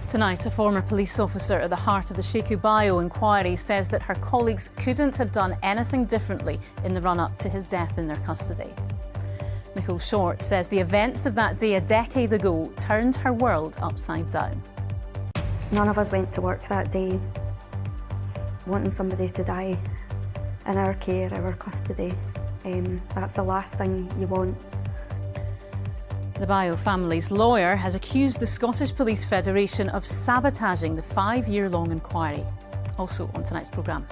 Tonight, a former police officer at the heart of the Sheku Bayoh inquiry says that her colleagues couldn't have done anything differently in the run-up to his death in their custody. Nicole Short says the events of that day a decade ago turned her world upside down. None of us went to work that day wanting somebody to die in our care, our custody. That's the last thing you want. The Bayoh family's lawyer has accused the Scottish Police Federation of sabotaging the 5-year-long inquiry. Also on tonight's programme.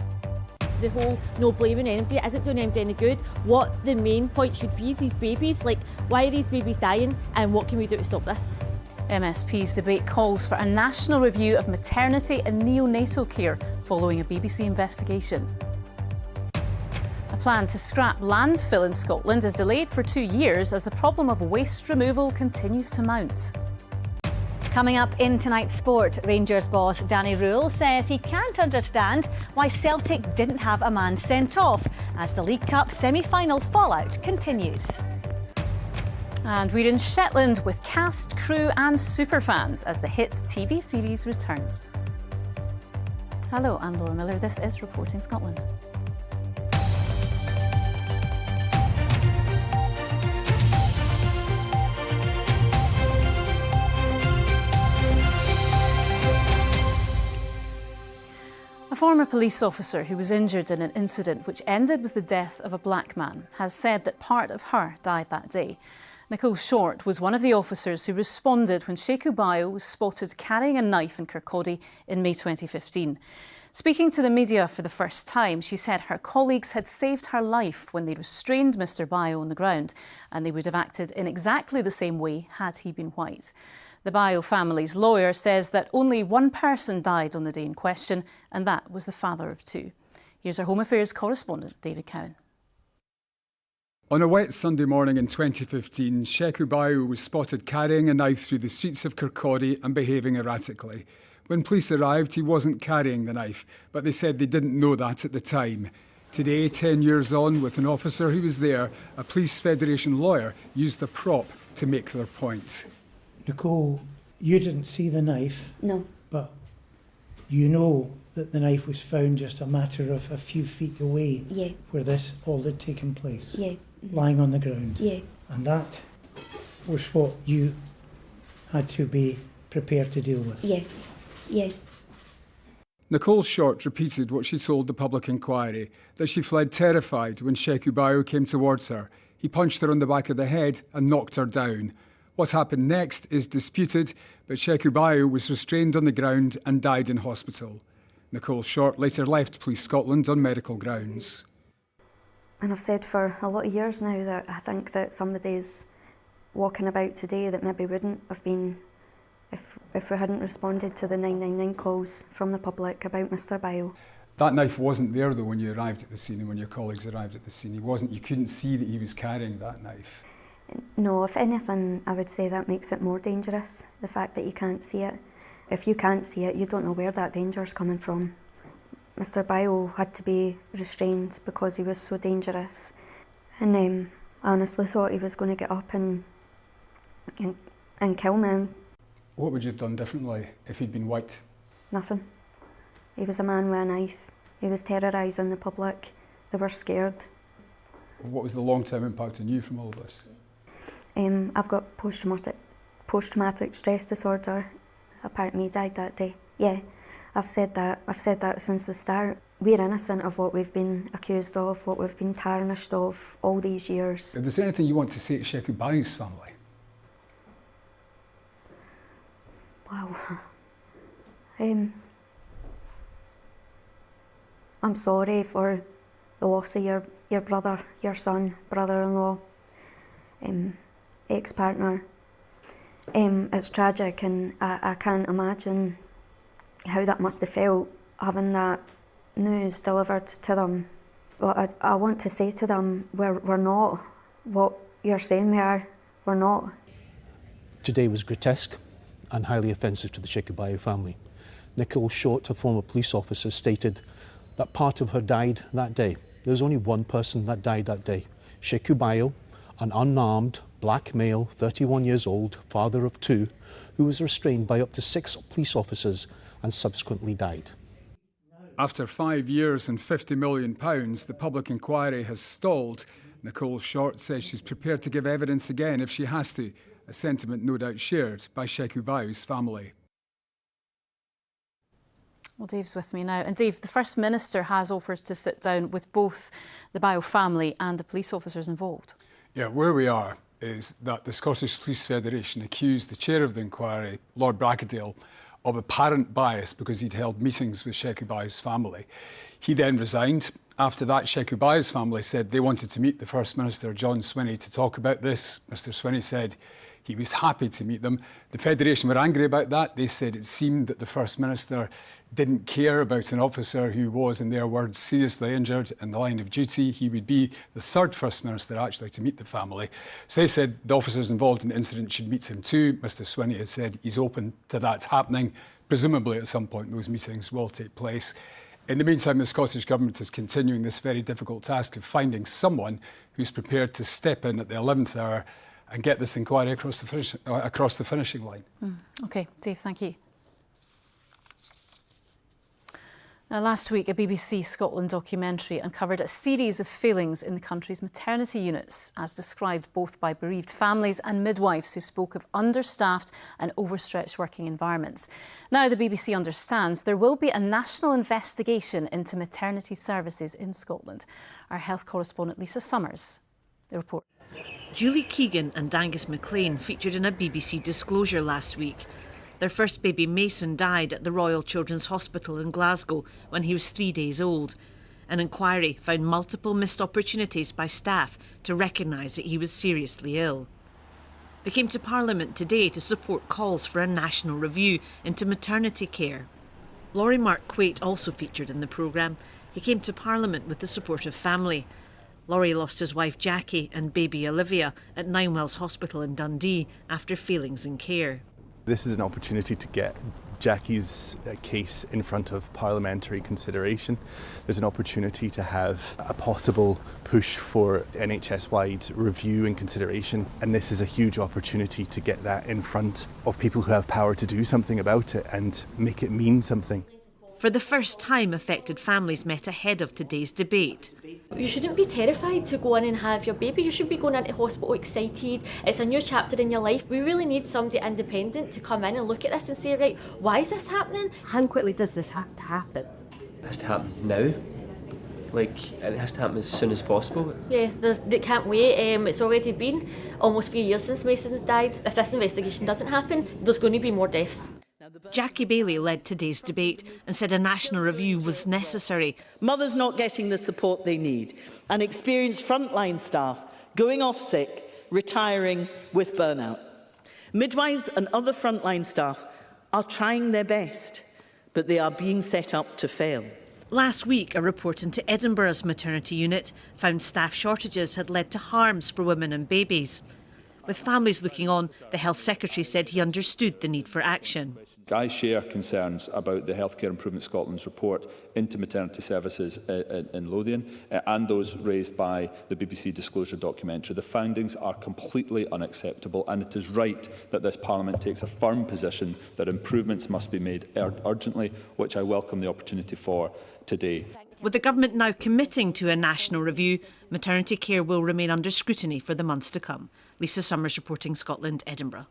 The whole no blaming anybody isn't doing anybody any good. What the main point should be is these babies, like why are these babies dying and what can we do to stop this? MSP's debate calls for a national review of maternity and neonatal care following a BBC investigation. A plan to scrap landfill in Scotland is delayed for 2 years as the problem of waste removal continues to mount. Coming up in tonight's sport, Rangers boss Danny Rule says he can't understand why Celtic didn't have a man sent off as the League Cup semi-final fallout continues. And we're in Shetland with cast, crew and superfans as the hit TV series returns. Hello, I'm Laura Miller. This is Reporting Scotland. A former police officer who was injured in an incident which ended with the death of a black man has said that part of her died that day. Nicole Short was one of the officers who responded when Sheku Bayoh was spotted carrying a knife in Kirkcaldy in May 2015. Speaking to the media for the first time, she said her colleagues had saved her life when they restrained Mr Bayoh on the ground, and they would have acted in exactly the same way had he been white. The Bayoh family's lawyer says that only one person died on the day in question, and that was the father of 2. Here's our Home Affairs correspondent, David Cowan. On a wet Sunday morning in 2015, Sheku Bayoh was spotted carrying a knife through the streets of Kirkcaldy and behaving erratically. When police arrived, he wasn't carrying the knife, but they said they didn't know that at the time. Today, 10 years on, with an officer who was there, a Police Federation lawyer used the prop to make their point. Nicole, you didn't see the knife. No. But you know that the knife was found just a matter of a few feet away. Yeah. Where this all had taken place. Yeah. Lying on the ground. Yeah. And that was what you had to be prepared to deal with. Yeah. Yeah. Nicole Short repeated what she told the public inquiry, that she fled terrified when Sheku Bayoh came towards her. He punched her on the back of the head and knocked her down. What happened next is disputed, but Sheku Bayoh was restrained on the ground and died in hospital. Nicole Short later left Police Scotland on medical grounds. And I've said for a lot of years now that I think that somebody's walking about today that maybe wouldn't have been if we hadn't responded to the 999 calls from the public about Mr Bayoh. That knife wasn't there though when you arrived at the scene and when your colleagues arrived at the scene. You couldn't see that he was carrying that knife. No, if anything, I would say that makes it more dangerous, the fact that you can't see it. If you can't see it, you don't know where that danger's coming from. Mr Bayoh had to be restrained because he was so dangerous. And I honestly thought he was going to get up and kill me. What would you have done differently if he'd been white? Nothing. He was a man with a knife. He was terrorising the public. They were scared. What was the long-term impact on you from all of this? I've got post-traumatic stress disorder. Apparently he died that day. Yeah, I've said that since the start. We're innocent of what we've been accused of, what we've been tarnished of all these years. If there's anything you want to say to Sheku Bayoh's family? Wow. I'm sorry for the loss of your brother, your son, brother-in-law, ex-partner. It's tragic, and I can't imagine how that must have felt, having that news delivered to them. But I want to say to them, we're not what you're saying we are. We're not. Today was grotesque and highly offensive to the Sheku Bayoh family. Nicole Short, a former police officer, stated that part of her died that day. There was only one person that died that day. Sheku Bayoh, an unarmed black male, 31 years old, father of 2, who was restrained by up to 6 police officers and subsequently died. After 5 years and £50 million, the public inquiry has stalled. Nicole Short says she's prepared to give evidence again if she has to, a sentiment no doubt shared by Sheku Bayoh's family. Well, Dave's with me now. And Dave, the First Minister has offered to sit down with both the Bayoh family and the police officers involved. Yeah, where we are is that the Scottish Police Federation accused the chair of the inquiry, Lord Bracadale, of apparent bias because he'd held meetings with Sheku Bayoh's family. He then resigned. After that, Sheku Bayoh's family said they wanted to meet the First Minister, John Swinney, to talk about this. Mr Swinney said he was happy to meet them. The Federation were angry about that. They said it seemed that the First Minister didn't care about an officer who was, in their words, seriously injured in the line of duty. He would be the third First Minister actually to meet the family. So they said the officers involved in the incident should meet him too. Mr Swinney has said he's open to that happening. Presumably at some point those meetings will take place. In the meantime, the Scottish Government is continuing this very difficult task of finding someone who's prepared to step in at the 11th hour and get this inquiry across the finishing line. OK, Dave, thank you. Now, last week, a BBC Scotland documentary uncovered a series of failings in the country's maternity units, as described both by bereaved families and midwives who spoke of understaffed and overstretched working environments. Now, the BBC understands there will be a national investigation into maternity services in Scotland. Our health correspondent Lisa Summers, the report. Julie Keegan and Angus McLean featured in a BBC disclosure last week. Their first baby, Mason, died at the Royal Children's Hospital in Glasgow when he was 3 days old. An inquiry found multiple missed opportunities by staff to recognise that he was seriously ill. They came to Parliament today to support calls for a national review into maternity care. Laurie Mark Quaite also featured in the programme. He came to Parliament with the support of family. Laurie lost his wife Jackie and baby Olivia at Ninewells Hospital in Dundee after failings in care. This is an opportunity to get Jackie's case in front of parliamentary consideration. There's an opportunity to have a possible push for NHS-wide review and consideration, and this is a huge opportunity to get that in front of people who have power to do something about it and make it mean something. For the first time, affected families met ahead of today's debate. You shouldn't be terrified to go in and have your baby. You should be going into hospital excited. It's a new chapter in your life. We really need somebody independent to come in and look at this and say, right, why is this happening? How quickly does this have to happen? It has to happen now. It has to happen as soon as possible. Yeah, they can't wait. It's already been almost 3 years since Mason has died. If this investigation doesn't happen, there's going to be more deaths. Jackie Bailey led today's debate and said a national review was necessary. Mothers not getting the support they need, and experienced frontline staff going off sick, retiring with burnout. Midwives and other frontline staff are trying their best, but they are being set up to fail. Last week, a report into Edinburgh's maternity unit found staff shortages had led to harms for women and babies. With families looking on, the Health Secretary said he understood the need for action. I share concerns about the Healthcare Improvement Scotland's report into maternity services in Lothian and those raised by the BBC Disclosure documentary. The findings are completely unacceptable, and it is right that this Parliament takes a firm position that improvements must be made urgently, which I welcome the opportunity for today. With the Government now committing to a national review, maternity care will remain under scrutiny for the months to come. Lisa Summers reporting, Scotland, Edinburgh.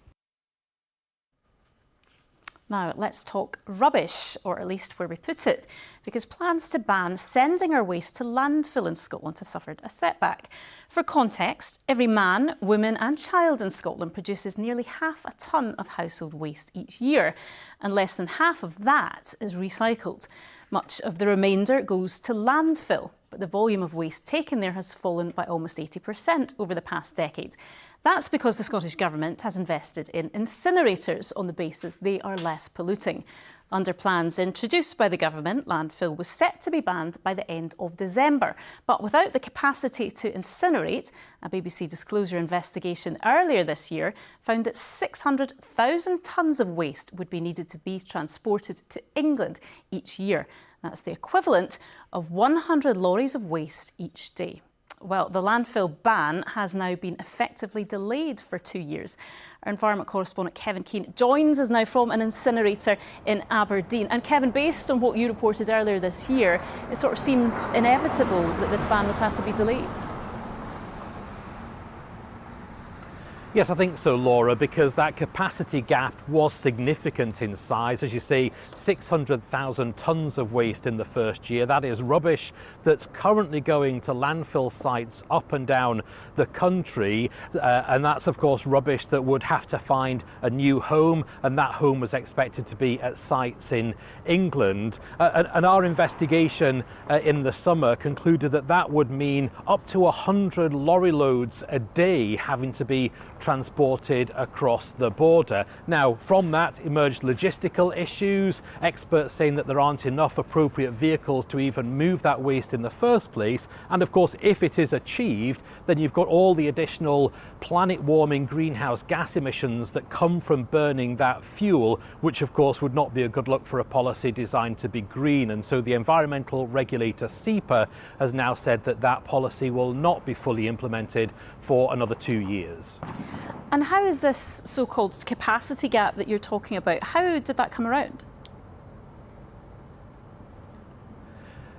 Now, let's talk rubbish, or at least where we put it, because plans to ban sending our waste to landfill in Scotland have suffered a setback. For context, every man, woman and child in Scotland produces nearly half a tonne of household waste each year, and less than half of that is recycled. Much of the remainder goes to landfill, but the volume of waste taken there has fallen by almost 80% over the past decade. That's because the Scottish Government has invested in incinerators on the basis they are less polluting. Under plans introduced by the Government, landfill was set to be banned by the end of December. But without the capacity to incinerate, a BBC Disclosure investigation earlier this year found that 600,000 tonnes of waste would be needed to be transported to England each year. That's the equivalent of 100 lorries of waste each day. Well, the landfill ban has now been effectively delayed for 2 years. Our environment correspondent Kevin Keane joins us now from an incinerator in Aberdeen. And Kevin, based on what you reported earlier this year, it sort of seems inevitable that this ban would have to be delayed. Yes, I think so, Laura, because that capacity gap was significant in size. As you see, 600,000 tonnes of waste in the first year. That is rubbish that's currently going to landfill sites up and down the country. And that's, of course, rubbish that would have to find a new home. And that home was expected to be at sites in England. And our investigation in the summer concluded that that would mean up to 100 lorry loads a day having to be transported across the border. Now, from that emerged logistical issues, experts saying that there aren't enough appropriate vehicles to even move that waste in the first place. And of course, if it is achieved, then you've got all the additional planet-warming greenhouse gas emissions that come from burning that fuel, which of course would not be a good look for a policy designed to be green. And so the environmental regulator SEPA has now said that that policy will not be fully implemented for another 2 years. And how is this so-called capacity gap that you're talking about, how did that come around?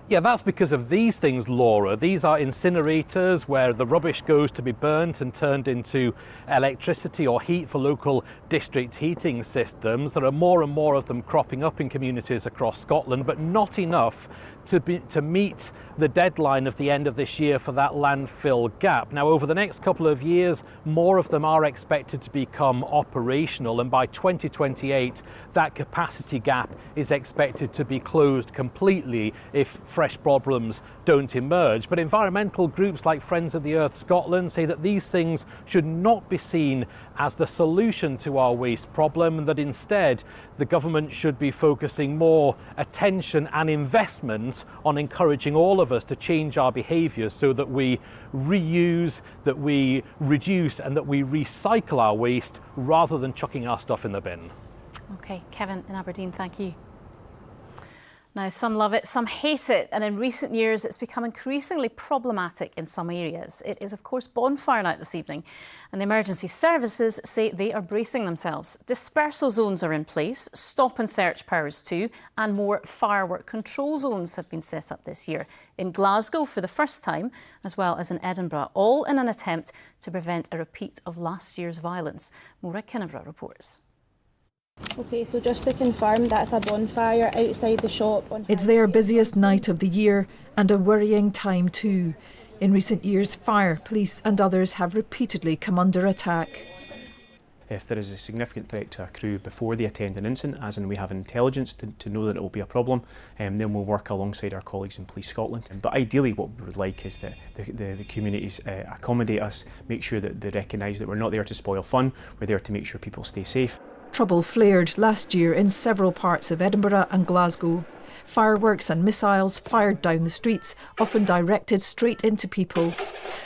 Yeah, that's because of these things, Laura. These are incinerators where the rubbish goes to be burnt and turned into electricity or heat for local district heating systems. There are more and more of them cropping up in communities across Scotland, but not enough to meet the deadline of the end of this year for that landfill gap. Now, over the next couple of years, more of them are expected to become operational, and by 2028, that capacity gap is expected to be closed completely if fresh problems don't emerge. But environmental groups like Friends of the Earth Scotland say that these things should not be seen as the solution to our waste problem, and that instead the government should be focusing more attention and investment on encouraging all of us to change our behaviours so that we reuse, that we reduce and that we recycle our waste rather than chucking our stuff in the bin. OK, Kevin in Aberdeen, thank you. Now, some love it, some hate it, and in recent years it's become increasingly problematic in some areas. It is, of course, Bonfire night this evening, and the emergency services say they are bracing themselves. Dispersal zones are in place, stop and search powers too, and more firework control zones have been set up this year in Glasgow for the first time, as well as in Edinburgh, all in an attempt to prevent a repeat of last year's violence. Maura Kinneborough reports. OK, so just to confirm, that's a bonfire outside the shop. It's their busiest night of the year and a worrying time too. In recent years, fire, police and others have repeatedly come under attack. If there is a significant threat to a crew before they attend an incident, as in we have intelligence to know that it will be a problem, then we'll work alongside our colleagues in Police Scotland. But ideally what we would like is that the communities accommodate us, make sure that they recognise that we're not there to spoil fun, we're there to make sure people stay safe. Trouble flared last year in several parts of Edinburgh and Glasgow. Fireworks and missiles fired down the streets, often directed straight into people.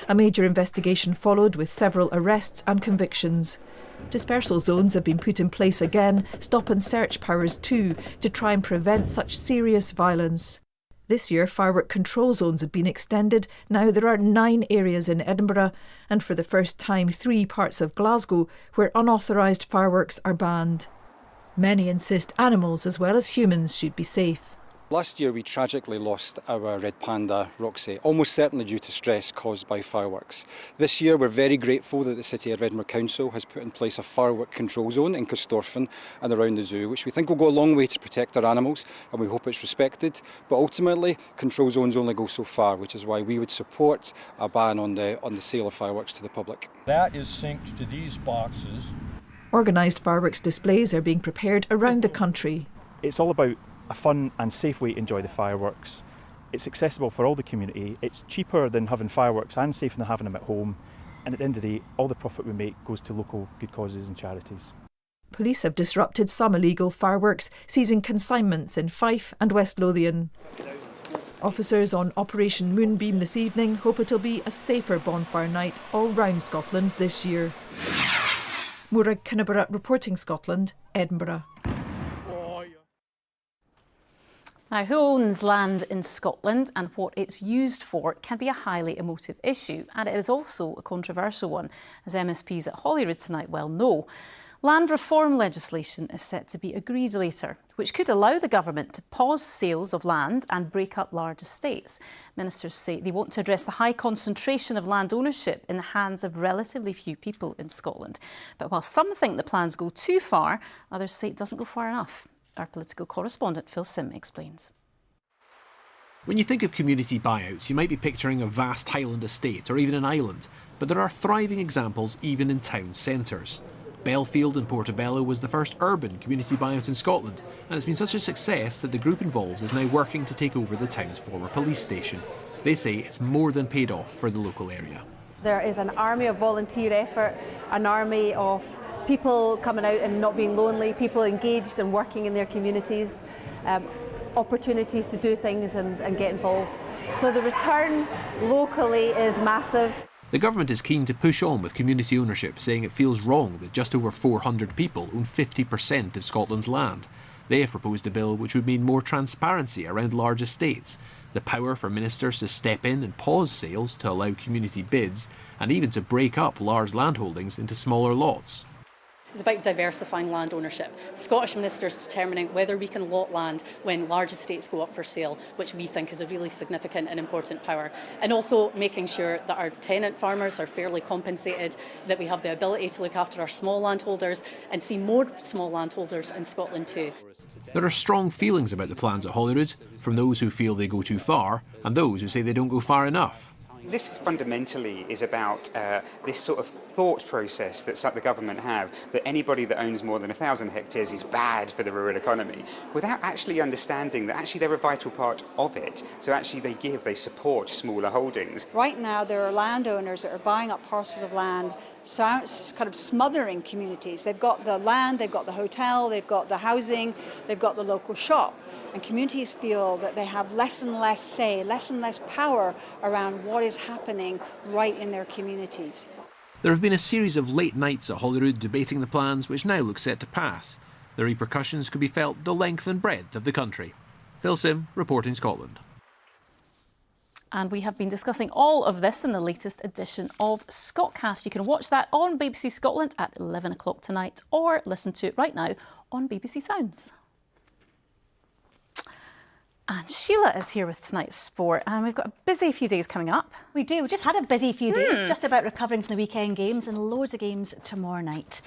A major investigation followed with several arrests and convictions. Dispersal zones have been put in place again, stop and search powers too, to try and prevent such serious violence. This year, firework control zones have been extended. Now there are 9 areas in Edinburgh and for the first time 3 parts of Glasgow where unauthorised fireworks are banned. Many insist animals as well as humans should be safe. Last year we tragically lost our red panda, Roxy, almost certainly due to stress caused by fireworks. This year we're very grateful that the City of Edinburgh Council has put in place a firework control zone in Corstorphine and around the zoo, which we think will go a long way to protect our animals, and we hope it's respected. But ultimately, control zones only go so far, which is why we would support a ban on the sale of fireworks to the public. That is synced to these boxes. Organised fireworks displays are being prepared around the country. It's all about a fun and safe way to enjoy the fireworks. It's accessible for all the community, it's cheaper than having fireworks and safer than having them at home, and at the end of the day, all the profit we make goes to local good causes and charities. Police have disrupted some illegal fireworks, seizing consignments in Fife and West Lothian. Officers on Operation Moonbeam this evening hope it'll be a safer bonfire night all round Scotland this year. Maura Kinneborough reporting Scotland, Edinburgh. Now, who owns land in Scotland and what it's used for can be a highly emotive issue, and it is also a controversial one, as MSPs at Holyrood tonight well know. Land reform legislation is set to be agreed later, which could allow the government to pause sales of land and break up large estates. Ministers say they want to address the high concentration of land ownership in the hands of relatively few people in Scotland. But while some think the plans go too far, others say it doesn't go far enough. Our political correspondent Phil Sim explains. When you think of community buyouts, you might be picturing a vast Highland estate or even an island, but there are thriving examples even in town centres. Belfield in Portobello was the first urban community buyout in Scotland, and it's been such a success that the group involved is now working to take over the town's former police station. They say it's more than paid off for the local area. There is an army of volunteer effort, an army of people coming out and not being lonely, people engaged and working in their communities, opportunities to do things and get involved. So the return locally is massive. The government is keen to push on with community ownership, saying it feels wrong that just over 400 people own 50% of Scotland's land. They have proposed a bill which would mean more transparency around large estates, the power for ministers to step in and pause sales to allow community bids, and even to break up large landholdings into smaller lots. It's about diversifying land ownership. Scottish ministers determining whether we can lot land when large estates go up for sale, which we think is a really significant and important power. And also making sure that our tenant farmers are fairly compensated, that we have the ability to look after our small landholders and see more small landholders in Scotland too. There are strong feelings about the plans at Holyrood, from those who feel they go too far and those who say they don't go far enough. This fundamentally is about this sort of thought process that the government have, that anybody that owns more than 1,000 hectares is bad for the rural economy, without actually understanding that actually they're a vital part of it. So actually they support smaller holdings. Right now there are landowners that are buying up parcels of land, kind of smothering communities. They've got the land, they've got the hotel, they've got the housing, they've got the local shop. And communities feel that they have less and less say, less and less power around what is happening right in their communities. There have been a series of late nights at Holyrood debating the plans which now look set to pass. The repercussions could be felt the length and breadth of the country. Phil Sim, reporting Scotland. And we have been discussing all of this in the latest edition of Scotcast. You can watch that on BBC Scotland at 11 o'clock tonight or listen to it right now on BBC Sounds. And Sheila is here with tonight's sport, and we've got a busy few days coming up. We do. We just had a busy few days, just about recovering from the weekend games, and loads of games tomorrow night.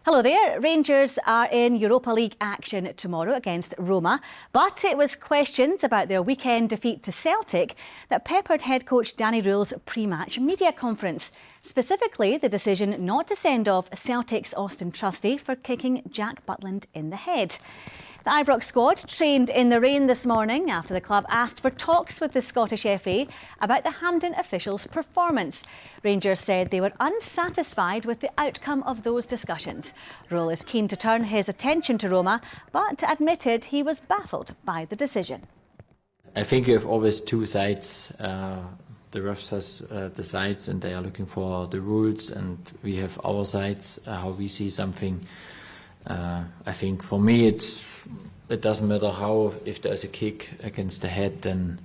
Hello there. Rangers are in Europa League action tomorrow against Roma, but it was questions about their weekend defeat to Celtic that peppered head coach Danny Röhl's pre-match media conference. Specifically, the decision not to send off Celtic's Austin Trusty for kicking Jack Butland in the head. The Ibrox squad trained in the rain this morning after the club asked for talks with the Scottish FA about the Hampden officials' performance. Rangers said they were unsatisfied with the outcome of those discussions. Röhl is keen to turn his attention to Roma, but admitted he was baffled by the decision. I think you have always two sides. The refs has the sides and they are looking for the rules, and we have our sides, how we see something. I think for me it doesn't matter how, if there's a kick against the head, then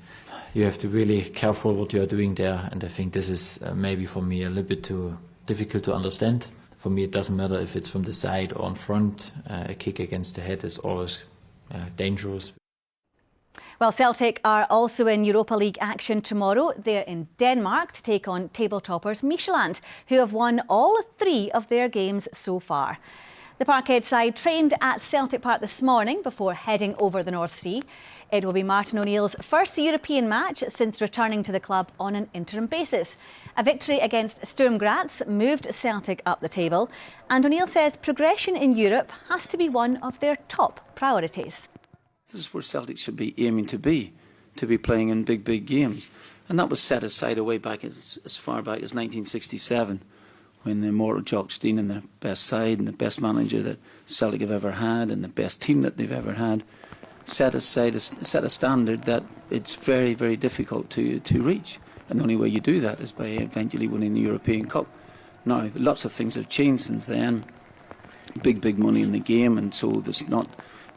you have to really careful what you are doing there, and I think this is maybe for me a little bit too difficult to understand. For me it doesn't matter if it's from the side or in front, a kick against the head is always dangerous. Well, Celtic are also in Europa League action tomorrow. They're in Denmark to take on table toppers Midtjylland, who have won all 3 of their games so far. The Parkhead side trained at Celtic Park this morning before heading over the North Sea. It will be Martin O'Neill's first European match since returning to the club on an interim basis. A victory against Sturm Graz moved Celtic up the table, and O'Neill says progression in Europe has to be one of their top priorities. This is where Celtic should be aiming to be playing in big games. And that was set aside way back as far back as 1967. When the immortal Jock Stein and their best side and the best manager that Celtic have ever had and the best team that they've ever had set a standard that it's very, very difficult to reach. And the only way you do that is by eventually winning the European Cup. Now, lots of things have changed since then. Big money in the game, and so there's not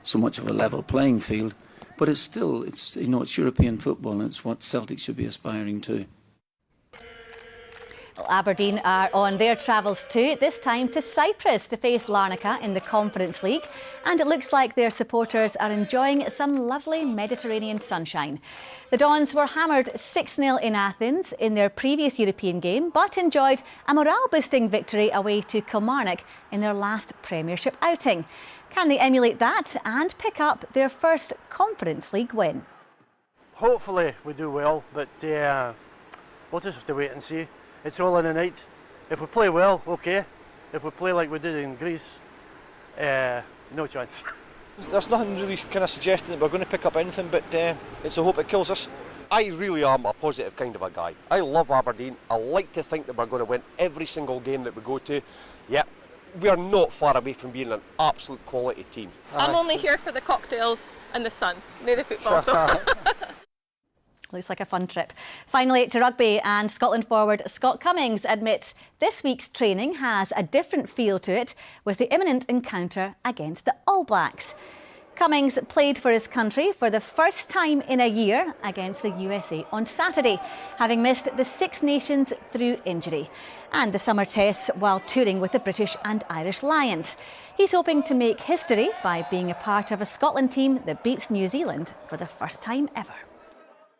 so much of a level playing field. but it's still, it's European football, and it's what Celtic should be aspiring to. Well, Aberdeen are on their travels too, this time to Cyprus to face Larnaca in the Conference League. And it looks like their supporters are enjoying some lovely Mediterranean sunshine. The Dons were hammered 6-0 in Athens in their previous European game, but enjoyed a morale-boosting victory away to Kilmarnock in their last Premiership outing. Can they emulate that and pick up their first Conference League win? Hopefully we do well, but we'll just have to wait and see. It's all in the night. If we play well, okay. If we play like we did in Greece, no chance. There's nothing really kind of suggesting that we're going to pick up anything, but it's a hope it kills us. I really am a positive kind of a guy. I love Aberdeen. I like to think that we're going to win every single game that we go to. Yeah, we are not far away from being an absolute quality team. I'm only here for the cocktails and the sun, no the football. So. Looks like a fun trip. Finally, to rugby, and Scotland forward Scott Cummings admits this week's training has a different feel to it with the imminent encounter against the All Blacks. Cummings played for his country for the first time in a year against the USA on Saturday, having missed the Six Nations through injury and the summer tests while touring with the British and Irish Lions. He's hoping to make history by being a part of a Scotland team that beats New Zealand for the first time ever.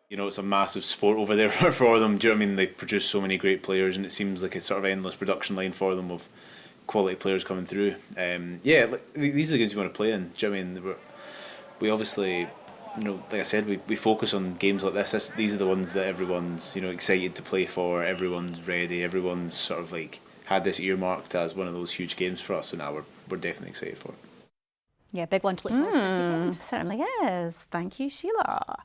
You know, it's a massive sport over there for them. Do you know what I mean? They produce so many great players, and it seems like a sort of endless production line for them of quality players coming through. Yeah, these are the games we want to play in. Do you know what I mean? We obviously, you know, like I said, we focus on games like this. These are the ones that everyone's, you know, excited to play for. Everyone's ready. Everyone's sort of like had this earmarked as one of those huge games for us, so now we're definitely excited for it. Yeah, big one to look forward to this weekend. Certainly is. Thank you, Sheila.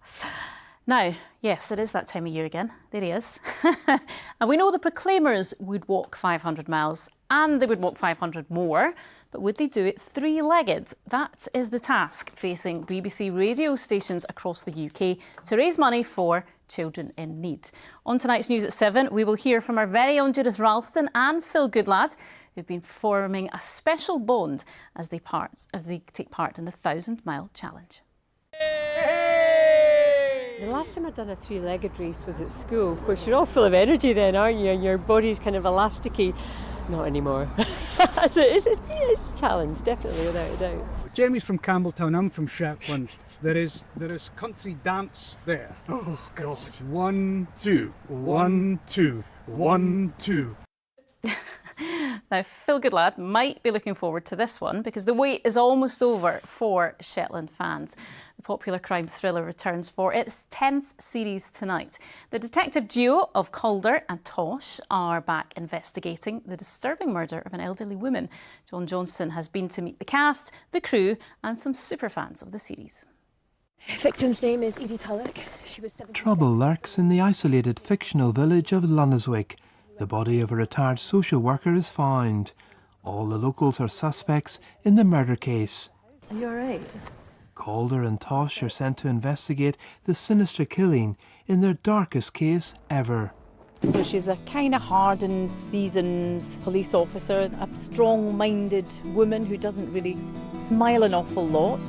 Now, yes, it is that time of year again. There he is. And we know the Proclaimers would walk 500 miles and they would walk 500 more, but would they do it three-legged? That is the task facing BBC radio stations across the UK to raise money for children in need. On tonight's News at 7, we will hear from our very own Judith Ralston and Phil Goodlad, who've been performing a special bond as they take part in the 1,000-mile challenge. The last time I'd done a three-legged race was at school. Of course, you're all full of energy then, aren't you? And your body's kind of elasticy. Not anymore. So it's a challenge, definitely, without a doubt. Jamie's from Campbelltown, I'm from Shetland. There is country dance there. Oh, God. It's 1, 2, 1, 2, 1, 2. Now, Phil Goodlad might be looking forward to this one because the wait is almost over for Shetland fans. The popular crime thriller returns for its 10th series tonight. The detective duo of Calder and Tosh are back investigating the disturbing murder of an elderly woman. John Johnson has been to meet the cast, the crew and some superfans of the series. Victim's name is Edie Tulloch. She was 76. Trouble lurks in the isolated fictional village of Lunneswick. The body of a retired social worker is found. All the locals are suspects in the murder case. Are you all right? Calder and Tosh are sent to investigate the sinister killing in their darkest case ever. So she's a kind of hardened, seasoned police officer, a strong-minded woman who doesn't really smile an awful lot.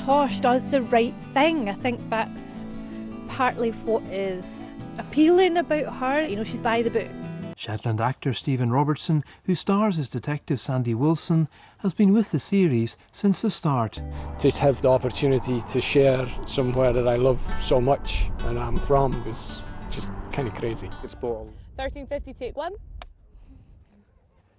Tosh does the right thing. I think that's partly what is appealing about her. You know, she's by the book. Shetland actor Stephen Robertson, who stars as Detective Sandy Wilson, has been with the series since the start. To have the opportunity to share somewhere that I love so much and I'm from is just kind of crazy. It's spot on. 1350, take one.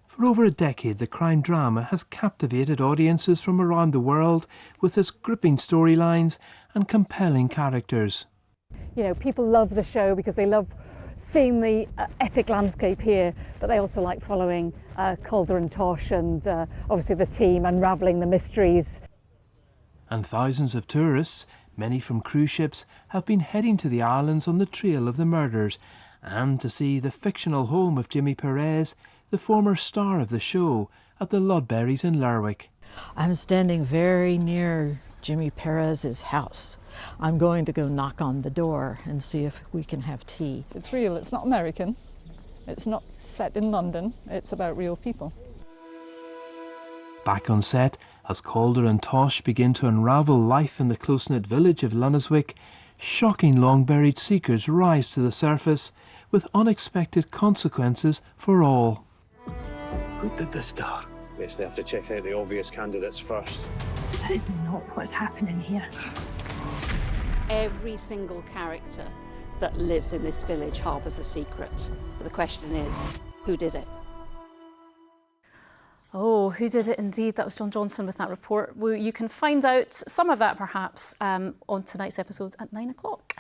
For over a decade, the crime drama has captivated audiences from around the world with its gripping storylines and compelling characters. You know, people love the show because they love seeing the epic landscape here, but they also like following Calder and Tosh and obviously the team unravelling the mysteries. And thousands of tourists, many from cruise ships, have been heading to the islands on the trail of the murders and to see the fictional home of Jimmy Perez, the former star of the show, at the Ludberries in Lerwick. I'm standing very near Jimmy Perez's house. I'm going to go knock on the door and see if we can have tea. It's real, it's not American. It's not set in London, it's about real people. Back on set, As Calder and Tosh begin to unravel life in the close-knit village of Lunaswick, shocking long-buried secrets rise to the surface with unexpected consequences for all. Who did this to her? Guess they have to check out the obvious candidates first. That is not what's happening here. Every single character that lives in this village harbours a secret. But the question is, who did it? Oh, who did it indeed? That was John Johnson with that report. Well, you can find out some of that perhaps on tonight's episode at 9 o'clock.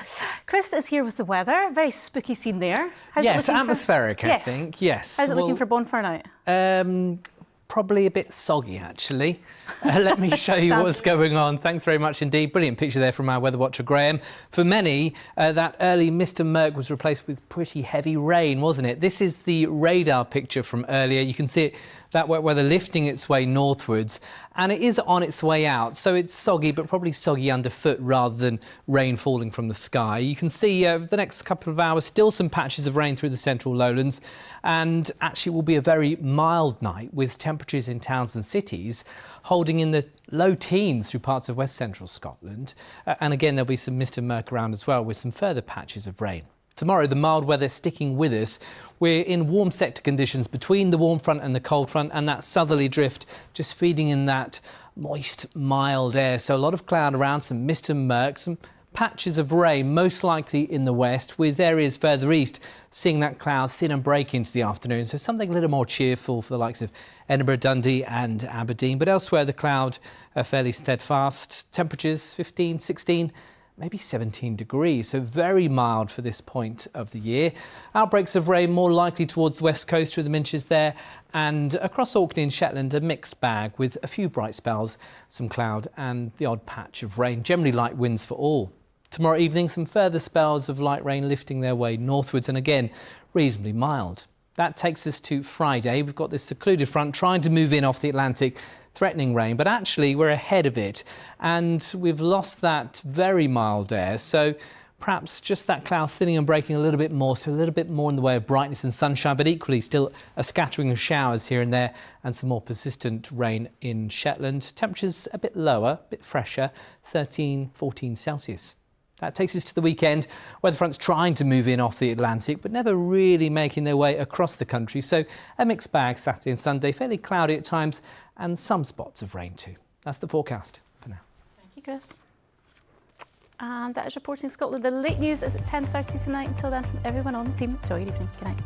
Chris is here with the weather. Very spooky scene there. How's it looking atmospheric, I think. Yes. How's it looking for Bonfire night? Probably a bit soggy, actually. Let me show you what's going on. Thanks very much indeed. Brilliant picture there from our weather watcher, Graham. For many, that early mist and murk was replaced with pretty heavy rain, wasn't it? This is the radar picture from earlier. You can see it, that wet weather lifting its way northwards, and it is on its way out. So it's soggy, but probably soggy underfoot rather than rain falling from the sky. You can see over the next couple of hours, still some patches of rain through the central lowlands, and actually will be a very mild night with temperatures in towns and cities holding in the low teens through parts of west central Scotland. And again, there'll be some mist and murk around as well with some further patches of rain. Tomorrow, the mild weather sticking with us. We're in warm sector conditions between the warm front and the cold front, and that southerly drift just feeding in that moist, mild air. So a lot of cloud around, some mist and murk, some patches of rain, most likely in the west, with areas further east seeing that cloud thin and break into the afternoon. So something a little more cheerful for the likes of Edinburgh, Dundee and Aberdeen. But elsewhere, the cloud are fairly steadfast. Temperatures 15, 16, maybe 17 degrees, so very mild for this point of the year. Outbreaks of rain more likely towards the west coast through the Minches there, and across Orkney and Shetland a mixed bag with a few bright spells, some cloud and the odd patch of rain. Generally light winds for all. Tomorrow evening, some further spells of light rain lifting their way northwards, and again reasonably mild. That takes us to Friday. We've got this secluded front trying to move in off the Atlantic, threatening rain, but actually we're ahead of it and we've lost that very mild air, so perhaps just that cloud thinning and breaking a little bit more, so a little bit more in the way of brightness and sunshine, but equally still a scattering of showers here and there and some more persistent rain in Shetland. Temperatures a bit lower, a bit fresher, 13, 14 Celsius. That takes us to the weekend. Weather fronts trying to move in off the Atlantic, but never really making their way across the country. So a mixed bag Saturday and Sunday, fairly cloudy at times, and some spots of rain too. That's the forecast for now. Thank you, Chris. And that is Reporting Scotland. The late news is at 10:30 tonight. Until then, from everyone on the team, enjoy your evening. Good night.